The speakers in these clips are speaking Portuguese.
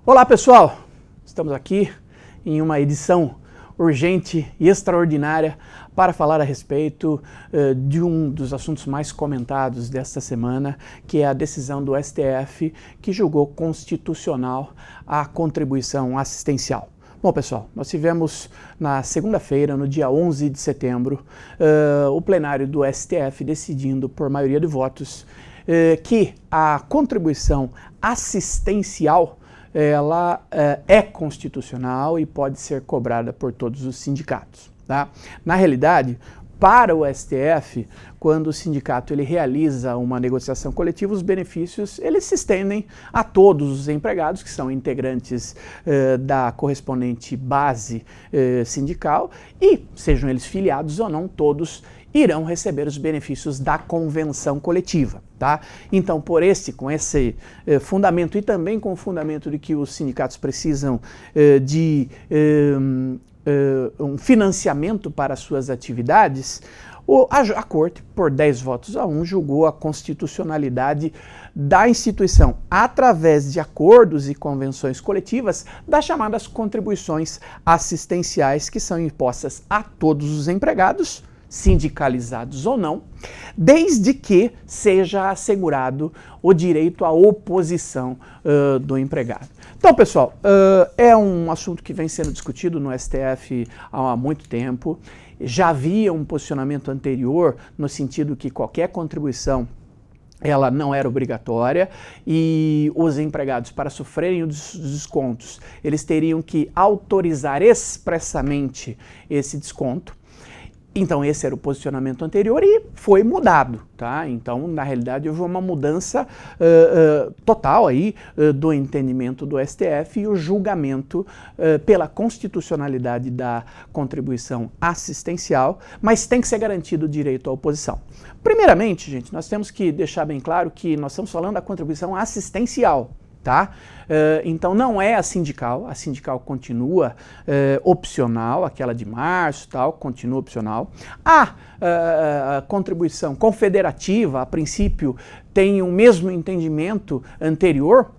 Olá pessoal, estamos aqui em uma edição urgente e extraordinária para falar a respeito de um dos assuntos mais comentados desta semana, que é a decisão do STF que julgou constitucional a contribuição assistencial. Bom pessoal, nós tivemos na segunda-feira, no dia 11 de setembro, o plenário do STF decidindo por maioria de votos que a contribuição assistencial ela é constitucional e pode ser cobrada por todos os sindicatos. Tá? Na realidade, para o STF, quando o sindicato ele realiza uma negociação coletiva, os benefícios eles se estendem a todos os empregados que são integrantes da correspondente base sindical e, sejam eles filiados ou não, todos irão receber os benefícios da convenção coletiva, tá? Então, com esse fundamento e também com o fundamento de que os sindicatos precisam de um financiamento para suas atividades, a Corte, por 10 votos a 1, julgou a constitucionalidade da instituição, através de acordos e convenções coletivas, das chamadas contribuições assistenciais, que são impostas a todos os empregados, sindicalizados ou não, desde que seja assegurado o direito à oposição do empregado. Então, pessoal, é um assunto que vem sendo discutido no STF há muito tempo. Já havia um posicionamento anterior no sentido que qualquer contribuição ela não era obrigatória e os empregados, para sofrerem os descontos, eles teriam que autorizar expressamente esse desconto. Então esse era o posicionamento anterior e foi mudado, tá? Então na realidade houve uma mudança total aí do entendimento do STF e o julgamento pela constitucionalidade da contribuição assistencial, mas tem que ser garantido o direito à oposição. Primeiramente, gente, nós temos que deixar bem claro que nós estamos falando da contribuição assistencial. Tá? Então não é a sindical continua opcional, aquela de março tal, continua opcional. A contribuição confederativa, a princípio, tem o mesmo entendimento anterior,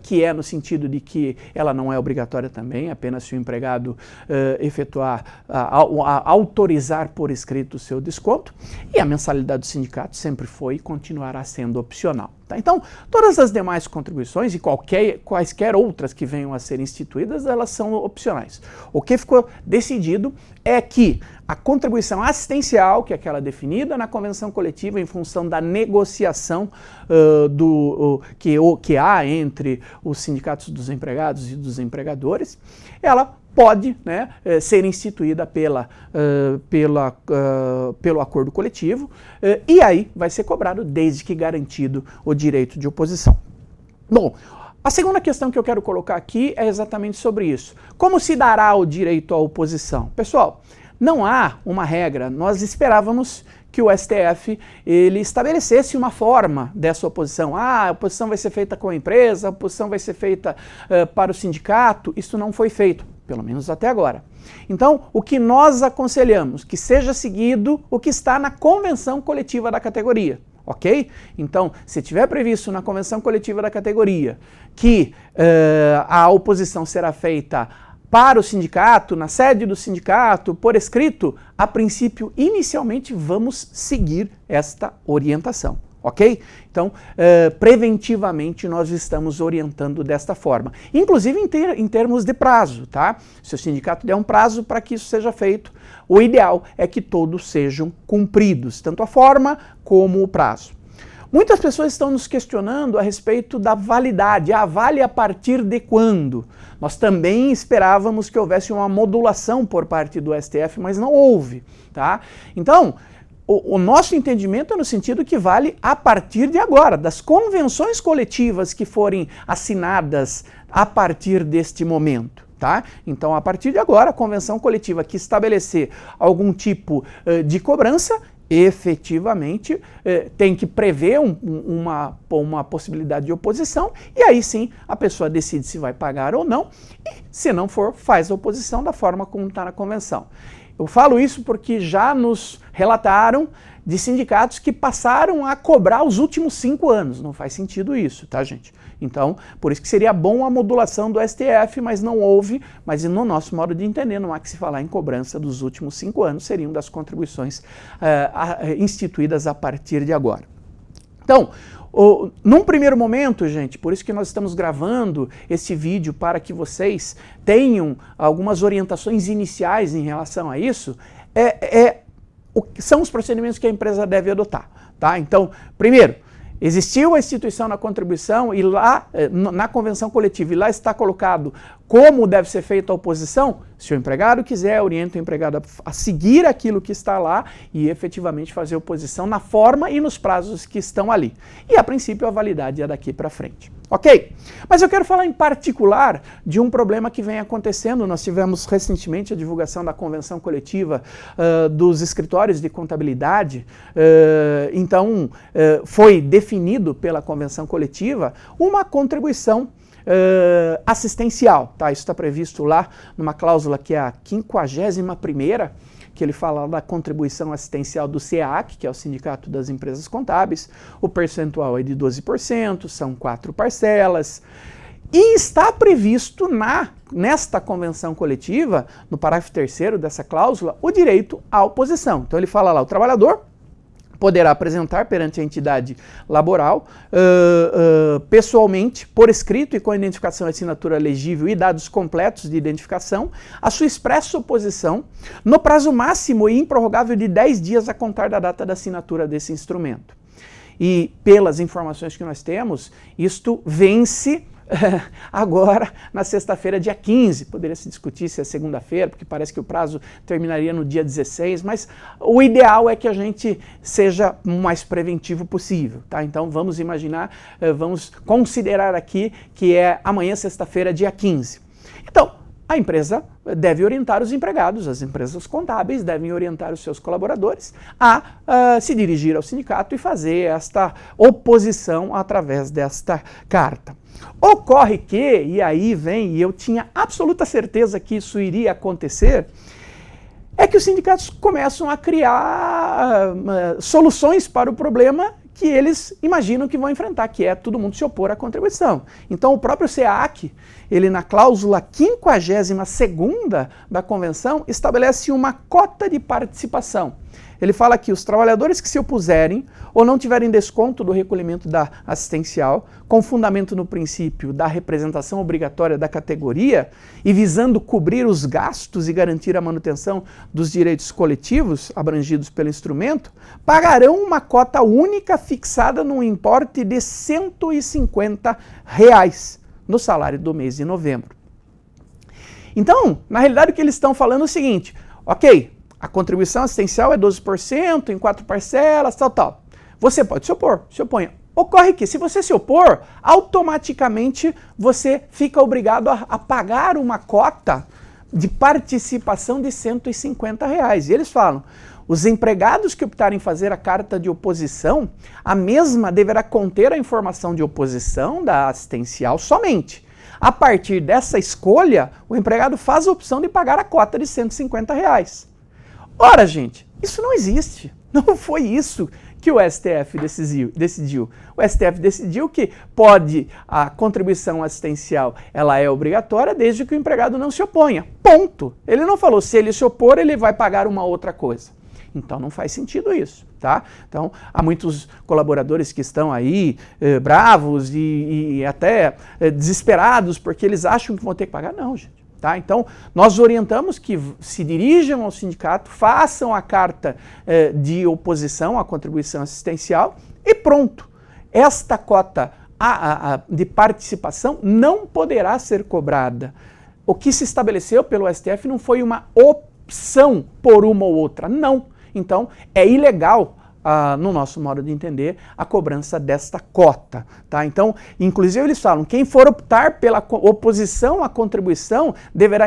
que é no sentido de que ela não é obrigatória também, apenas se o empregado autorizar por escrito o seu desconto, e a mensalidade do sindicato sempre foi e continuará sendo opcional. Tá? Então, todas as demais contribuições e quaisquer outras que venham a ser instituídas, elas são opcionais. O que ficou decidido é que a contribuição assistencial, que é aquela definida na convenção coletiva em função da negociação que há entre os sindicatos dos empregados e dos empregadores, ela pode, né, ser instituída pelo acordo coletivo e aí vai ser cobrado desde que garantido o direito de oposição. Bom, a segunda questão que eu quero colocar aqui é exatamente sobre isso. Como se dará o direito à oposição? Pessoal, não há uma regra. Nós esperávamos que o STF ele estabelecesse uma forma dessa oposição. A oposição vai ser feita com a empresa, a oposição vai ser feita para o sindicato. Isso não foi feito, pelo menos até agora. Então, o que nós aconselhamos que seja seguido o que está na convenção coletiva da categoria. Ok? Então, se tiver previsto na convenção coletiva da categoria que a oposição será feita para o sindicato, na sede do sindicato, por escrito, a princípio, inicialmente, vamos seguir esta orientação. Ok? Então, preventivamente, nós estamos orientando desta forma. Inclusive em termos de prazo, tá? Se o sindicato der um prazo para que isso seja feito, o ideal é que todos sejam cumpridos, tanto a forma como o prazo. Muitas pessoas estão nos questionando a respeito da validade. Vale a partir de quando? Nós também esperávamos que houvesse uma modulação por parte do STF, mas não houve, tá? Então, o nosso entendimento é no sentido que vale a partir de agora, das convenções coletivas que forem assinadas a partir deste momento. Tá? Então, a partir de agora, a convenção coletiva que estabelecer algum tipo de cobrança, efetivamente tem que prever uma possibilidade de oposição e aí sim a pessoa decide se vai pagar ou não e se não for, faz a oposição da forma como está na convenção. Eu falo isso porque já nos relataram de sindicatos que passaram a cobrar os últimos 5 anos. Não faz sentido isso, tá, gente? Então, por isso que seria bom a modulação do STF, mas não houve, mas no nosso modo de entender, não há que se falar em cobrança dos últimos 5 anos, seriam das contribuições instituídas a partir de agora. Então, num primeiro momento, gente, por isso que nós estamos gravando esse vídeo para que vocês tenham algumas orientações iniciais em relação a isso, são os procedimentos que a empresa deve adotar, tá? Então, primeiro, existiu a instituição na contribuição e lá, na convenção coletiva, e lá está colocado como deve ser feita a oposição. Se o empregado quiser, orienta o empregado a seguir aquilo que está lá e efetivamente fazer oposição na forma e nos prazos que estão ali. E a princípio a validade é daqui para frente. Ok? Mas eu quero falar em particular de um problema que vem acontecendo. Nós tivemos recentemente a divulgação da convenção coletiva dos escritórios de contabilidade. Então, foi definido pela convenção coletiva uma contribuição assistencial, tá? Isso está previsto lá numa cláusula que é a 51ª, que ele fala da contribuição assistencial do SEAC, que é o Sindicato das Empresas Contábeis. O percentual é de 12%, são 4 parcelas. E está previsto nesta convenção coletiva, no parágrafo 3º dessa cláusula, o direito à oposição. Então ele fala lá, o trabalhador poderá apresentar perante a entidade laboral, pessoalmente, por escrito e com identificação e assinatura legível e dados completos de identificação, a sua expressa oposição no prazo máximo e improrrogável de 10 dias a contar da data da assinatura desse instrumento. E pelas informações que nós temos, isto vence agora na sexta-feira, dia 15, poderia se discutir se é segunda-feira, porque parece que o prazo terminaria no dia 16, mas o ideal é que a gente seja o mais preventivo possível, tá? Então vamos imaginar, vamos considerar aqui que é amanhã, sexta-feira, dia 15. Então, a empresa deve orientar os empregados, as empresas contábeis devem orientar os seus colaboradores a se dirigir ao sindicato e fazer esta oposição através desta carta. Ocorre que, e aí vem, e eu tinha absoluta certeza que isso iria acontecer, é que os sindicatos começam a criar soluções para o problema que eles imaginam que vão enfrentar, que é todo mundo se opor à contribuição. Então o próprio SEAC, ele na cláusula 52ª da convenção, estabelece uma cota de participação. Ele fala que os trabalhadores que se opuserem ou não tiverem desconto do recolhimento da assistencial, com fundamento no princípio da representação obrigatória da categoria e visando cobrir os gastos e garantir a manutenção dos direitos coletivos abrangidos pelo instrumento, pagarão uma cota única fixada num importe de R$ 150 no salário do mês de novembro. Então, na realidade, o que eles estão falando é o seguinte, ok, a contribuição assistencial é 12% em 4 parcelas, tal. Você pode se opor, se oponha. Ocorre que, se você se opor, automaticamente você fica obrigado a pagar uma cota de participação de R$ 150. E eles falam, os empregados que optarem fazer a carta de oposição, a mesma deverá conter a informação de oposição da assistencial somente. A partir dessa escolha, o empregado faz a opção de pagar a cota de R$ 150. Ora, gente, isso não existe. Não foi isso que o STF decidiu. O STF decidiu que a contribuição assistencial ela é obrigatória desde que o empregado não se oponha. Ponto. Ele não falou se ele se opor, ele vai pagar uma outra coisa. Então não faz sentido isso, tá? Então há muitos colaboradores que estão aí bravos e até desesperados porque eles acham que vão ter que pagar. Não, gente. Tá? Então, nós orientamos que se dirijam ao sindicato, façam a carta de oposição à contribuição assistencial e pronto. Esta cota de participação não poderá ser cobrada. O que se estabeleceu pelo STF não foi uma opção por uma ou outra, não. Então, é ilegal, no nosso modo de entender, a cobrança desta cota. Tá? Então, inclusive eles falam, quem for optar pela oposição à contribuição deverá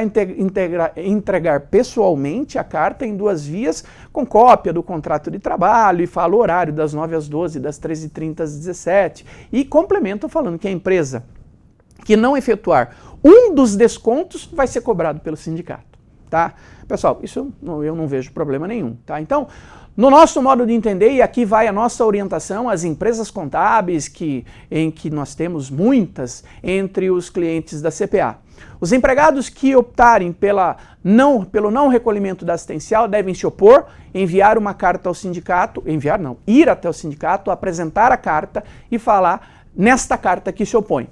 entregar pessoalmente a carta em 2 vias, com cópia do contrato de trabalho, e fala o horário das 9 às 12, das 13h30 às 17h, e complementam falando que a empresa que não efetuar um dos descontos vai ser cobrado pelo sindicato. tá? Pessoal, isso eu não vejo problema nenhum, tá? Então, no nosso modo de entender, e aqui vai a nossa orientação às empresas contábeis, em que nós temos muitas entre os clientes da CPA. Os empregados que optarem pelo não recolhimento da assistencial devem se opor, enviar uma carta ao sindicato, ir até o sindicato, apresentar a carta e falar nesta carta que se opõe.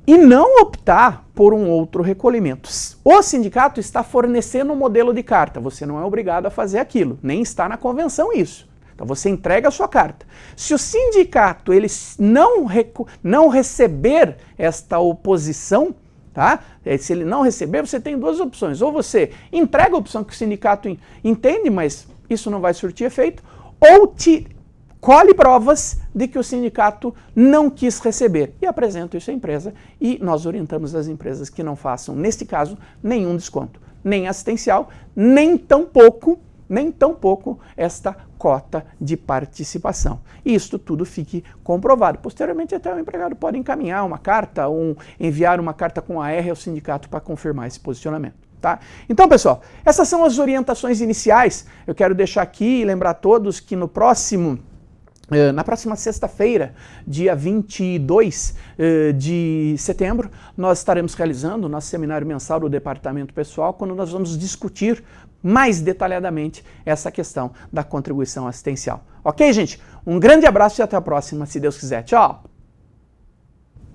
E não optar por um outro recolhimento. O sindicato está fornecendo um modelo de carta, você não é obrigado a fazer aquilo, nem está na convenção isso. Então você entrega a sua carta. Se o sindicato ele não receber esta oposição, tá? Se ele não receber, você tem duas opções. Ou você entrega a opção que o sindicato entende, mas isso não vai surtir efeito, ou colhe provas de que o sindicato não quis receber e apresenta isso à empresa, e nós orientamos as empresas que não façam, neste caso, nenhum desconto, nem assistencial, nem tampouco esta cota de participação. E isto tudo fique comprovado. Posteriormente, até o empregado pode encaminhar uma carta ou enviar uma carta com AR ao sindicato para confirmar esse posicionamento. Tá? Então, pessoal, essas são as orientações iniciais. Eu quero deixar aqui e lembrar a todos que na próxima sexta-feira, dia 22 de setembro, nós estaremos realizando o nosso seminário mensal do Departamento Pessoal, quando nós vamos discutir mais detalhadamente essa questão da contribuição assistencial. Ok, gente? Um grande abraço e até a próxima, se Deus quiser. Tchau!